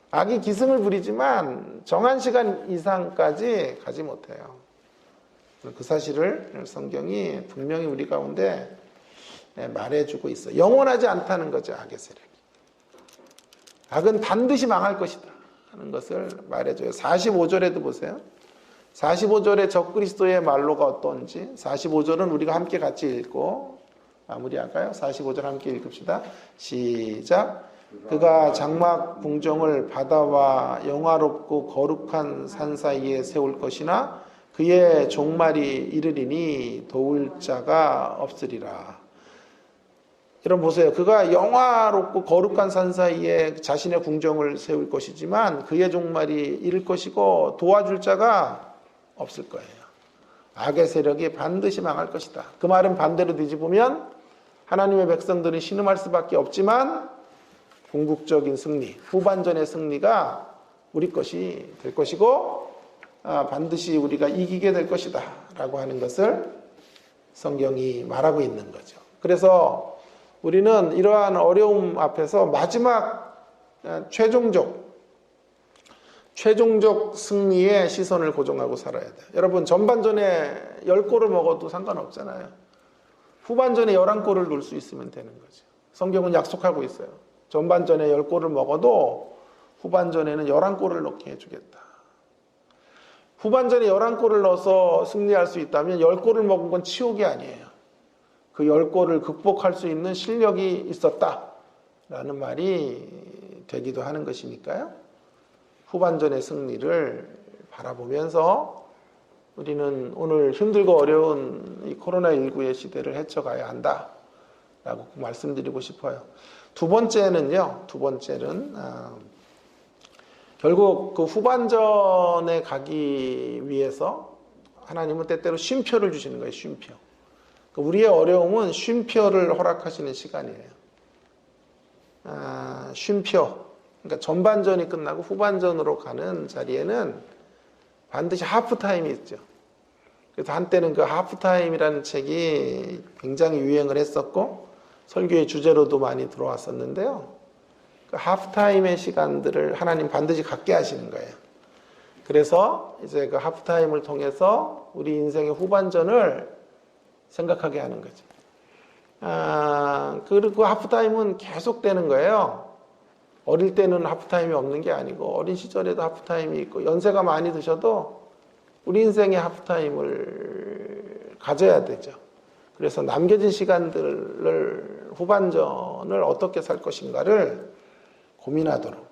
악이 기승을 부리지만 정한 시간 이상까지 가지 못해요. 그 사실을 성경이 분명히 우리 가운데 말해주고 있어요. 영원하지 않다는 거죠. 악의 세력이. 악은 반드시 망할 것이다 하는 것을 말해줘요. 45절에도 보세요. 45절의 적그리스도의 말로가 어떤지 45절은 우리가 함께 같이 읽고 마무리할까요? 45절 함께 읽읍시다. 시작. 그가 장막 궁정을 바다와 영화롭고 거룩한 산 사이에 세울 것이나 그의 종말이 이르리니 도울 자가 없으리라. 여러분 보세요. 그가 영화롭고 거룩한 산 사이에 자신의 궁정을 세울 것이지만 그의 종말이 이를 것이고 도와줄 자가 없을 거예요. 악의 세력이 반드시 망할 것이다. 그 말은 반대로 뒤집으면 하나님의 백성들은 신음할 수밖에 없지만 궁극적인 승리, 후반전의 승리가 우리 것이 될 것이고 반드시 우리가 이기게 될 것이다 라고 하는 것을 성경이 말하고 있는 거죠. 그래서 우리는 이러한 어려움 앞에서 마지막 최종적 승리에 시선을 고정하고 살아야 돼요. 여러분 전반전에 10골을 먹어도 상관없잖아요. 후반전에 11골을 넣을 수 있으면 되는 거죠. 성경은 약속하고 있어요. 전반전에 10골을 먹어도 후반전에는 11골을 넣게 해주겠다. 후반전에 11골을 넣어서 승리할 수 있다면 10골을 먹은 건 치욕이 아니에요. 그 10골을 극복할 수 있는 실력이 있었다라는 말이 되기도 하는 것이니까요. 후반전의 승리를 바라보면서 우리는 오늘 힘들고 어려운 이 코로나19의 시대를 헤쳐가야 한다라고 말씀드리고 싶어요. 두 번째는 결국 그 후반전에 가기 위해서 하나님은 때때로 쉼표를 주시는 거예요. 쉼표. 우리의 어려움은 쉼표를 허락하시는 시간이에요. 쉼표. 그러니까 전반전이 끝나고 후반전으로 가는 자리에는 반드시 하프타임이 있죠. 그래서 한때는 그 하프타임이라는 책이 굉장히 유행을 했었고 설교의 주제로도 많이 들어왔었는데요. 그 하프타임의 시간들을 하나님 반드시 갖게 하시는 거예요. 그래서 이제 그 하프타임을 통해서 우리 인생의 후반전을 생각하게 하는 거죠. 그리고 하프타임은 계속되는 거예요. 어릴 때는 하프타임이 없는 게 아니고 어린 시절에도 하프타임이 있고 연세가 많이 드셔도 우리 인생의 하프타임을 가져야 되죠. 그래서 남겨진 시간들을 후반전을 어떻게 살 것인가를 고민하도록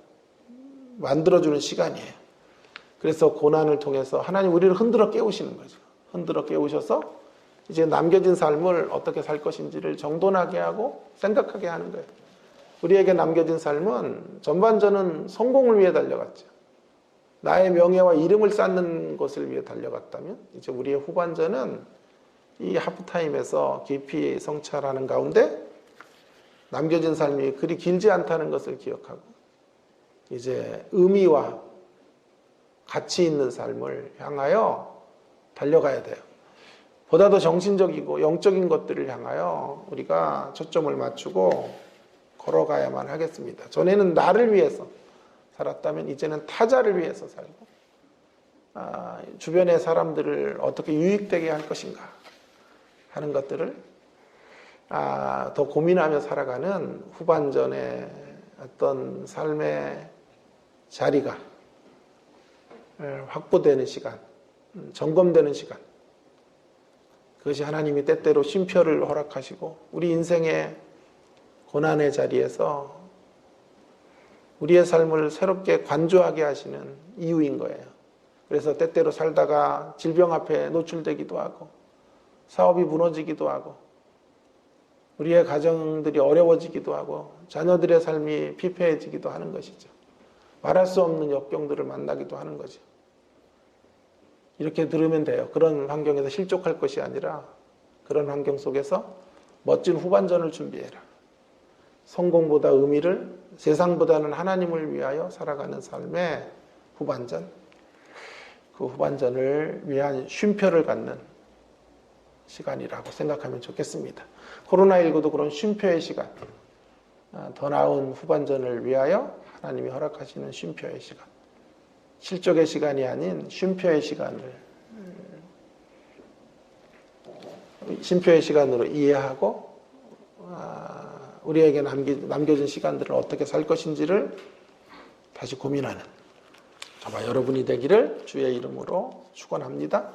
만들어주는 시간이에요. 그래서 고난을 통해서 하나님 우리를 흔들어 깨우시는 거죠. 흔들어 깨우셔서 이제 남겨진 삶을 어떻게 살 것인지를 정돈하게 하고 생각하게 하는 거예요. 우리에게 남겨진 삶은 전반전은 성공을 위해 달려갔죠. 나의 명예와 이름을 쌓는 것을 위해 달려갔다면 이제 우리의 후반전은 이 하프타임에서 깊이 성찰하는 가운데 남겨진 삶이 그리 길지 않다는 것을 기억하고 이제 의미와 가치 있는 삶을 향하여 달려가야 돼요. 보다 더 정신적이고 영적인 것들을 향하여 우리가 초점을 맞추고 걸어가야만 하겠습니다. 전에는 나를 위해서 살았다면 이제는 타자를 위해서 살고 주변의 사람들을 어떻게 유익되게 할 것인가 하는 것들을 더 고민하며 살아가는 후반전의 어떤 삶의 자리가 확보되는 시간, 점검되는 시간, 그것이 하나님이 때때로 쉼표를 허락하시고 우리 인생의 고난의 자리에서 우리의 삶을 새롭게 관조하게 하시는 이유인 거예요. 그래서 때때로 살다가 질병 앞에 노출되기도 하고 사업이 무너지기도 하고 우리의 가정들이 어려워지기도 하고 자녀들의 삶이 피폐해지기도 하는 것이죠. 말할 수 없는 역경들을 만나기도 하는 거죠. 이렇게 들으면 돼요. 그런 환경에서 실족할 것이 아니라 그런 환경 속에서 멋진 후반전을 준비해라. 성공보다 의미를, 세상보다는 하나님을 위하여 살아가는 삶의 후반전, 그 후반전을 위한 쉼표를 갖는 시간이라고 생각하면 좋겠습니다. 코로나19도 그런 쉼표의 시간, 더 나은 후반전을 위하여 하나님이 허락하시는 쉼표의 시간, 실족의 시간이 아닌 쉼표의 시간으로 이해하고 우리에게 남겨진 시간들을 어떻게 살 것인지를 다시 고민하는 저와 여러분이 되기를 주의 이름으로 축원합니다.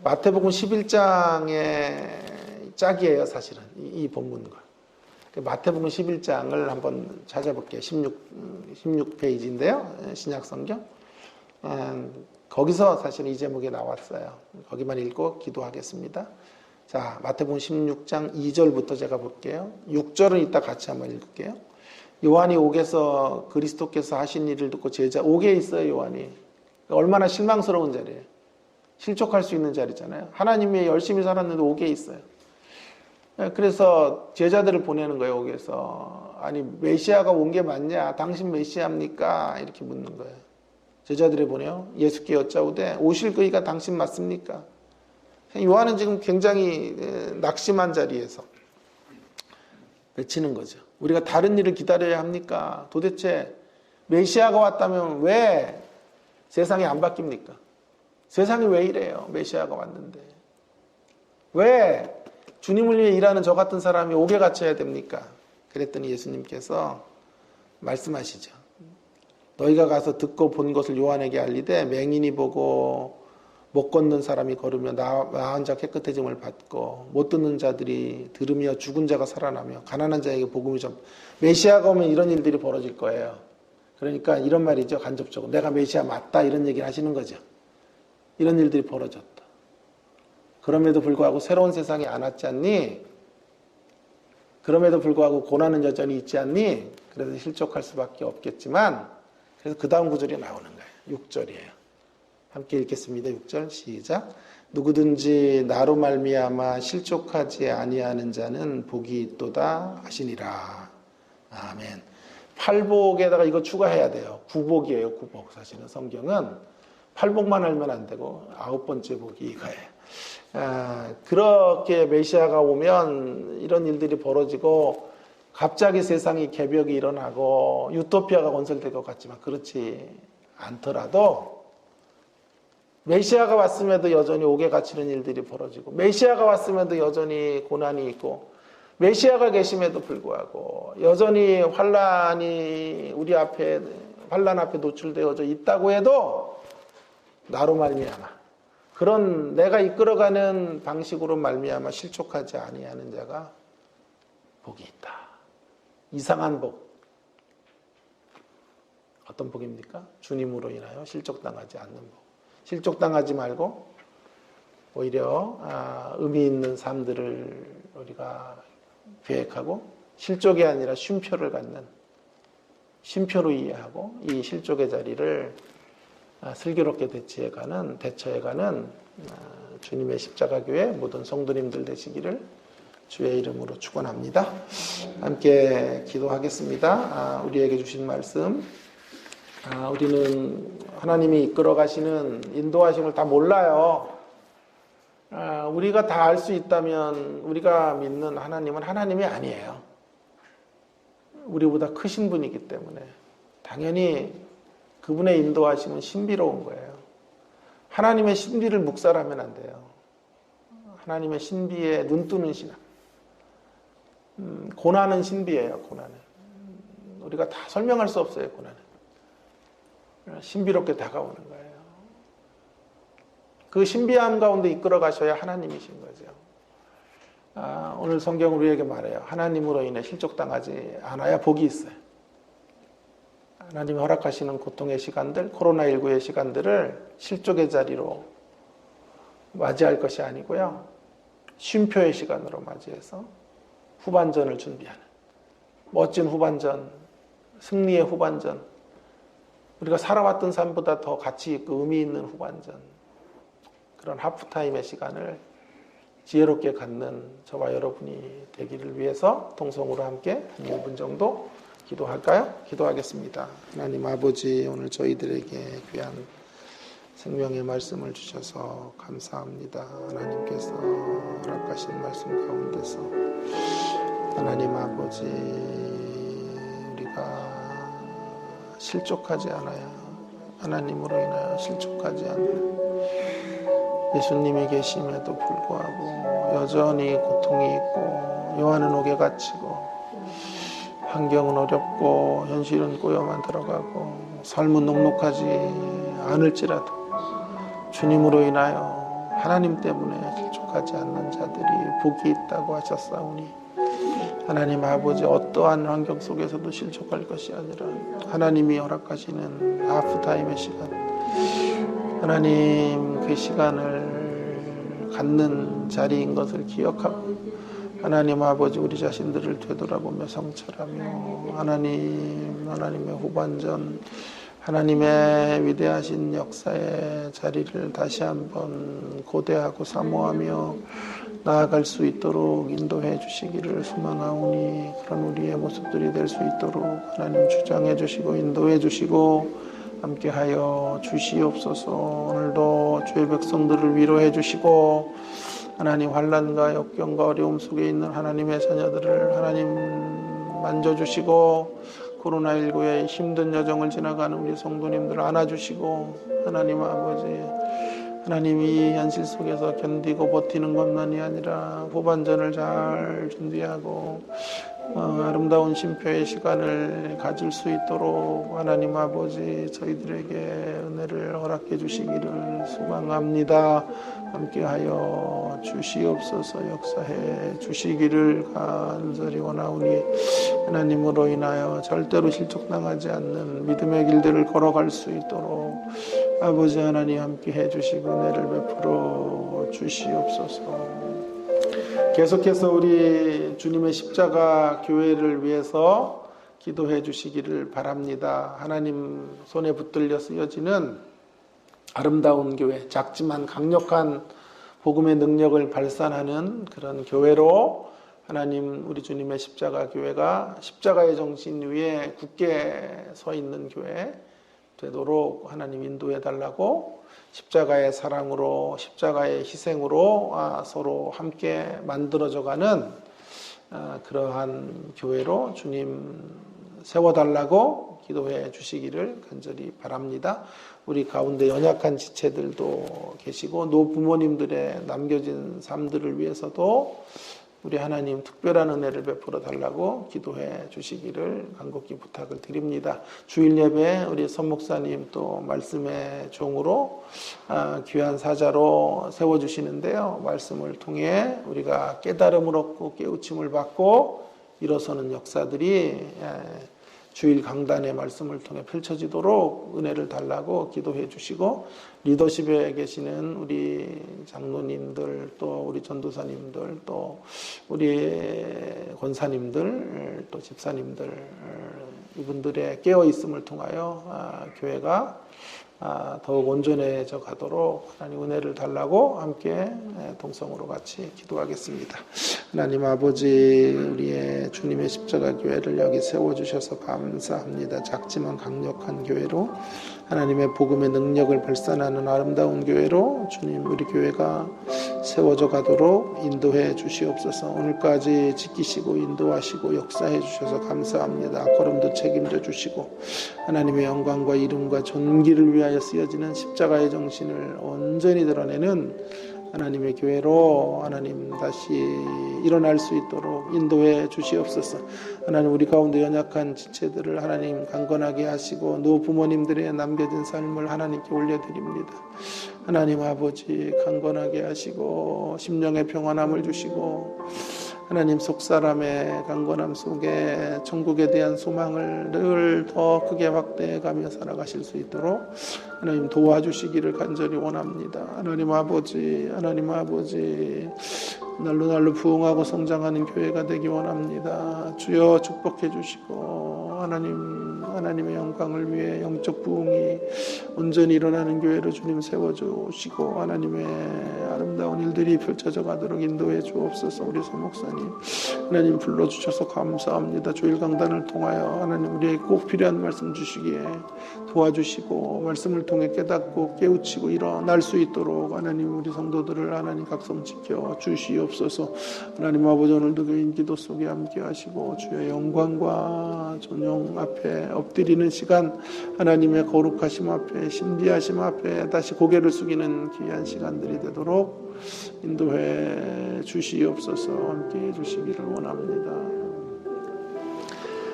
마태복음 11장의 짝이에요, 사실은 이 본문과. 마태복음 11장을 한번 찾아볼게요. 16페이지인데요. 신약성경. 거기서 사실 이 제목이 나왔어요. 거기만 읽고 기도하겠습니다. 자, 마태복음 16장 2절부터 제가 볼게요. 6절은 이따 같이 한번 읽을게요. 요한이 옥에서 그리스도께서 하신 일을 듣고 제자, 옥에 있어요, 요한이. 얼마나 실망스러운 자리예요. 실족할 수 있는 자리잖아요. 하나님이 열심히 살았는데 옥에 있어요. 그래서 제자들을 보내는 거예요, 옥에서. 아니, 메시아가 온 게 맞냐? 당신 메시아입니까? 이렇게 묻는 거예요. 제자들이 보내요. 예수께 여짜오되 오실 그이가 당신 맞습니까? 요한은 지금 굉장히 낙심한 자리에서 외치는 거죠. 우리가 다른 일을 기다려야 합니까? 도대체 메시아가 왔다면 왜 세상이 안 바뀝니까? 세상이 왜 이래요? 메시아가 왔는데. 왜 주님을 위해 일하는 저 같은 사람이 옥에 갇혀야 됩니까? 그랬더니 예수님께서 말씀하시죠. 너희가 가서 듣고 본 것을 요한에게 알리되 맹인이 보고 못 걷는 사람이 걸으며 나은 자 깨끗해짐을 받고 못 듣는 자들이 들으며 죽은 자가 살아나며 가난한 자에게 복음이 좀 메시아가 오면 이런 일들이 벌어질 거예요. 그러니까 이런 말이죠. 간접적으로 내가 메시아 맞다 이런 얘기를 하시는 거죠. 이런 일들이 벌어졌다. 그럼에도 불구하고 새로운 세상이 안 왔지 않니? 그럼에도 불구하고 고난은 여전히 있지 않니? 그래서 실족할 수밖에 없겠지만 그래서 그 다음 구절이 나오는 거예요. 6절이에요. 함께 읽겠습니다. 6절 시작. 누구든지 나로 말미암아 실족하지 아니하는 자는 복이 있도다 하시니라. 아멘. 팔복에다가 이거 추가해야 돼요. 구복이에요. 구복. 사실은 성경은 팔복만 알면 안 되고 9번째 복이 이거예요. 그렇게 메시아가 오면 이런 일들이 벌어지고 갑자기 세상이 개벽이 일어나고 유토피아가 건설될 것 같지만 그렇지 않더라도 메시아가 왔음에도 여전히 옥에 갇히는 일들이 벌어지고 메시아가 왔음에도 여전히 고난이 있고 메시아가 계심에도 불구하고 여전히 환란이 우리 앞에 환란 앞에 노출되어져 있다고 해도 나로 말미암아 그런 내가 이끌어가는 방식으로 말미암아 실족하지 아니하는 자가 복이 있다. 이상한 복. 어떤 복입니까? 주님으로 인하여 실족당하지 않는 복. 실족당하지 말고 오히려 의미 있는 삶들을 우리가 계획하고 실족이 아니라 쉼표를 갖는 쉼표로 이해하고 이 실족의 자리를 슬기롭게 대처해가는 주님의 십자가교회 모든 성도님들 되시기를 주의 이름으로 축원합니다. 함께 기도하겠습니다. 우리에게 주신 말씀, 우리는 하나님이 이끌어 가시는 인도하심을 다 몰라요. 우리가 다 알 수 있다면 우리가 믿는 하나님은 하나님이 아니에요. 우리보다 크신 분이기 때문에 당연히 그분의 인도하심은 신비로운 거예요. 하나님의 신비를 묵살하면 안 돼요. 하나님의 신비에 눈뜨는 신앙. 고난은 신비예요. 고난은 우리가 다 설명할 수 없어요. 고난은 신비롭게 다가오는 거예요. 그 신비함 가운데 이끌어 가셔야 하나님이신 거죠. 오늘 성경은 우리에게 말해요. 하나님으로 인해 실족당하지 않아야 복이 있어요. 하나님이 허락하시는 고통의 시간들, 코로나19의 시간들을 실족의 자리로 맞이할 것이 아니고요. 쉼표의 시간으로 맞이해서 후반전을 준비하는 멋진 후반전, 승리의 후반전, 우리가 살아왔던 삶보다 더 가치 있고 의미 있는 후반전, 그런 하프타임의 시간을 지혜롭게 갖는 저와 여러분이 되기를 위해서 통성으로 함께 한 1분 정도 기도할까요? 기도하겠습니다. 하나님 아버지, 오늘 저희들에게 귀한 생명의 말씀을 주셔서 감사합니다. 하나님께서 허락하신 말씀 가운데서 하나님 아버지, 우리가 실족하지 않아야, 하나님으로 인하여 실족하지 않는 예수님이 계심에도 불구하고 여전히 고통이 있고 요한은 옥에 갇히고 환경은 어렵고 현실은 꼬여만 들어가고 삶은 녹록하지 않을지라도 주님으로 인하여 하나님 때문에 실족하지 않는 자들이 복이 있다고 하셨사오니 하나님 아버지, 어떠한 환경 속에서도 실족할 것이 아니라 하나님이 허락하시는 하프타임의 시간, 하나님 그 시간을 갖는 자리인 것을 기억하고 하나님 아버지, 우리 자신들을 되돌아보며 성찰하며 하나님의 후반전, 하나님의 위대하신 역사의 자리를 다시 한번 고대하고 사모하며 나아갈 수 있도록 인도해 주시기를 소망하오니, 그런 우리의 모습들이 될 수 있도록 하나님 주장해 주시고 인도해 주시고 함께하여 주시옵소서. 오늘도 주의 백성들을 위로해 주시고 하나님 환난과 역경과 어려움 속에 있는 하나님의 자녀들을 하나님 만져주시고 코로나19의 힘든 여정을 지나가는 우리 성도님들을 안아주시고 하나님 아버지, 하나님이 현실 속에서 견디고 버티는 것만이 아니라 후반전을 잘 준비하고 아름다운 쉼표의 시간을 가질 수 있도록 하나님 아버지, 저희들에게 은혜를 허락해 주시기를 소망합니다. 함께하여 주시옵소서. 역사해 주시기를 간절히 원하오니 하나님으로 인하여 절대로 실족당하지 않는 믿음의 길들을 걸어갈 수 있도록 아버지 하나님 함께해 주시고 은혜를 베풀어 주시옵소서. 계속해서 우리 주님의 십자가 교회를 위해서 기도해 주시기를 바랍니다. 하나님 손에 붙들려 쓰여지는 아름다운 교회, 작지만 강력한 복음의 능력을 발산하는 그런 교회로 하나님, 우리 주님의 십자가 교회가 십자가의 정신 위에 굳게 서 있는 교회 되도록 하나님 인도해 달라고, 십자가의 사랑으로, 십자가의 희생으로 서로 함께 만들어져가는 그러한 교회로 주님 세워달라고 기도해 주시기를 간절히 바랍니다. 우리 가운데 연약한 지체들도 계시고 노부모님들의 남겨진 삶들을 위해서도 우리 하나님 특별한 은혜를 베풀어 달라고 기도해 주시기를 간곡히 부탁을 드립니다. 주일 예배 우리 선목사님 또 말씀의 종으로 귀한 사자로 세워주시는데요. 말씀을 통해 우리가 깨달음을 얻고 깨우침을 받고 일어서는 역사들이 주일 강단의 말씀을 통해 펼쳐지도록 은혜를 달라고 기도해 주시고, 리더십에 계시는 우리 장로님들, 또 우리 전도사님들, 또 우리 권사님들, 또 집사님들, 이분들의 깨어있음을 통하여 교회가 더욱 온전해져 가도록 하나님 은혜를 달라고 함께 동성으로 같이 기도하겠습니다. 하나님 아버지, 우리의 주님의 십자가 교회를 여기 세워주셔서 감사합니다. 작지만 강력한 교회로, 하나님의 복음의 능력을 발산하는 아름다운 교회로 주님 우리 교회가 세워져 가도록 인도해 주시옵소서. 오늘까지 지키시고 인도하시고 역사해 주셔서 감사합니다. 걸음도 책임져 주시고 하나님의 영광과 이름과 존귀를 위하여 쓰여지는 십자가의 정신을 온전히 드러내는 하나님의 교회로 하나님 다시 일어날 수 있도록 인도해 주시옵소서. 하나님 우리 가운데 연약한 지체들을 하나님 강건하게 하시고 노부모님들의 남겨진 삶을 하나님께 올려드립니다. 하나님 아버지 강건하게 하시고 심령의 평안함을 주시고 하나님 속사람의 강건함 속에 천국에 대한 소망을 늘 더 크게 확대해가며 살아가실 수 있도록 하나님 도와주시기를 간절히 원합니다. 하나님 아버지 날로 부흥하고 성장하는 교회가 되기 원합니다. 주여 축복해 주시고 하나님의 영광을 위해 영적 부흥이 온전히 일어나는 교회로 주님 세워주시고 하나님의 아름다운 일들이 펼쳐져 가도록 인도해 주옵소서. 우리 소목사님 하나님 불러주셔서 감사합니다. 주일 강단을 통하여 하나님 우리에게 꼭 필요한 말씀 주시기에 도와주시고 말씀을 통해 깨닫고 깨우치고 일어날 수 있도록 하나님 우리 성도들을 하나님 각성시켜 주시옵소서. 하나님 아버지 오늘도 교인 기도 속에 함께 하시고 주의 영광과 존영 앞에 엎드리는 시간, 하나님의 거룩하심 앞에 신비하심 앞에 다시 고개를 숙이는 귀한 시간들이 되도록 인도해 주시옵소서. 함께 해 주시기를 원합니다.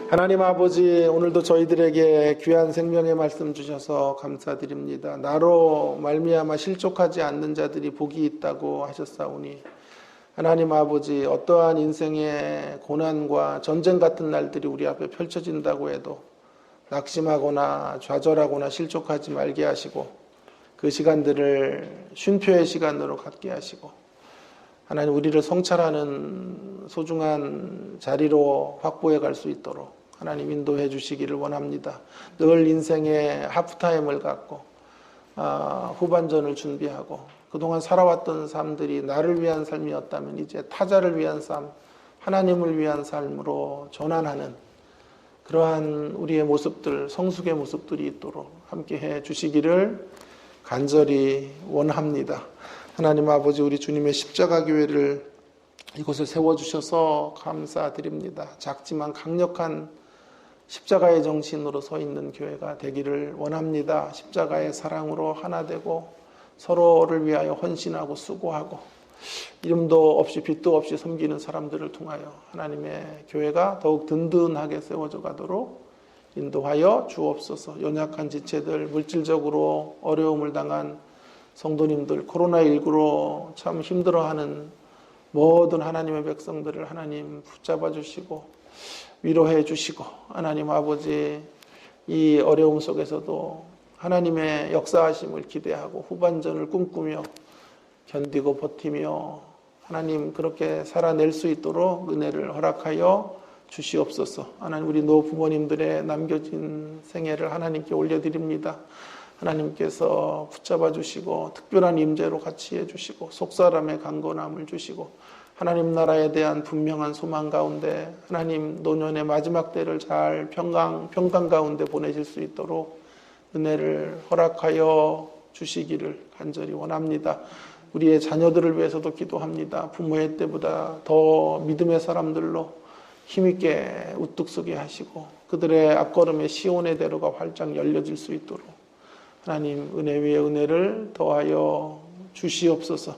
하나님 아버지, 오늘도 저희들에게 귀한 생명의 말씀 주셔서 감사드립니다. 나로 말미암아 실족하지 않는 자들이 복이 있다고 하셨사오니 하나님 아버지, 어떠한 인생의 고난과 전쟁 같은 날들이 우리 앞에 펼쳐진다고 해도 낙심하거나 좌절하거나 실족하지 말게 하시고 그 시간들을 쉼표의 시간으로 갖게 하시고 하나님 우리를 성찰하는 소중한 자리로 확보해 갈 수 있도록 하나님 인도해 주시기를 원합니다. 늘 인생의 하프타임을 갖고 후반전을 준비하고 그동안 살아왔던 삶들이 나를 위한 삶이었다면 이제 타자를 위한 삶, 하나님을 위한 삶으로 전환하는 그러한 우리의 모습들, 성숙의 모습들이 있도록 함께해 주시기를 간절히 원합니다. 하나님 아버지, 우리 주님의 십자가 교회를 이곳에 세워주셔서 감사드립니다. 작지만 강력한 십자가의 정신으로 서 있는 교회가 되기를 원합니다. 십자가의 사랑으로 하나 되고 서로를 위하여 헌신하고 수고하고 이름도 없이 빛도 없이 섬기는 사람들을 통하여 하나님의 교회가 더욱 든든하게 세워져 가도록 인도하여 주옵소서. 연약한 지체들, 물질적으로 어려움을 당한 성도님들, 코로나19로 참 힘들어하는 모든 하나님의 백성들을 하나님 붙잡아 주시고 위로해 주시고 하나님 아버지, 이 어려움 속에서도 하나님의 역사하심을 기대하고 후반전을 꿈꾸며 견디고 버티며 하나님 그렇게 살아낼 수 있도록 은혜를 허락하여 주시옵소서. 하나님 우리 노부모님들의 남겨진 생애를 하나님께 올려드립니다. 하나님께서 붙잡아 주시고 특별한 임재로 같이 해주시고 속사람의 강건함을 주시고 하나님 나라에 대한 분명한 소망 가운데 하나님 노년의 마지막 때를 잘 평강 가운데 보내실 수 있도록 은혜를 허락하여 주시기를 간절히 원합니다. 우리의 자녀들을 위해서도 기도합니다. 부모의 때보다 더 믿음의 사람들로 힘있게 우뚝 서게 하시고 그들의 앞걸음의 시온의 대로가 활짝 열려질 수 있도록 하나님 은혜 위에 은혜를 더하여 주시옵소서.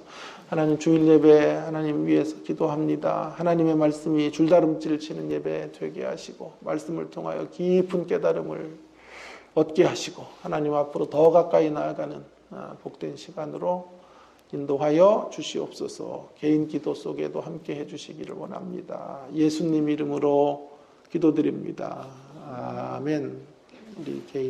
하나님 주일 예배 하나님 위해서 기도합니다. 하나님의 말씀이 줄다름질 치는 예배 되게 하시고 말씀을 통하여 깊은 깨달음을 얻게 하시고 하나님 앞으로 더 가까이 나아가는 복된 시간으로 인도하여 주시옵소서. 개인 기도 속에도 함께 해주시기를 원합니다. 예수님 이름으로 기도드립니다. 아멘. 우리 개인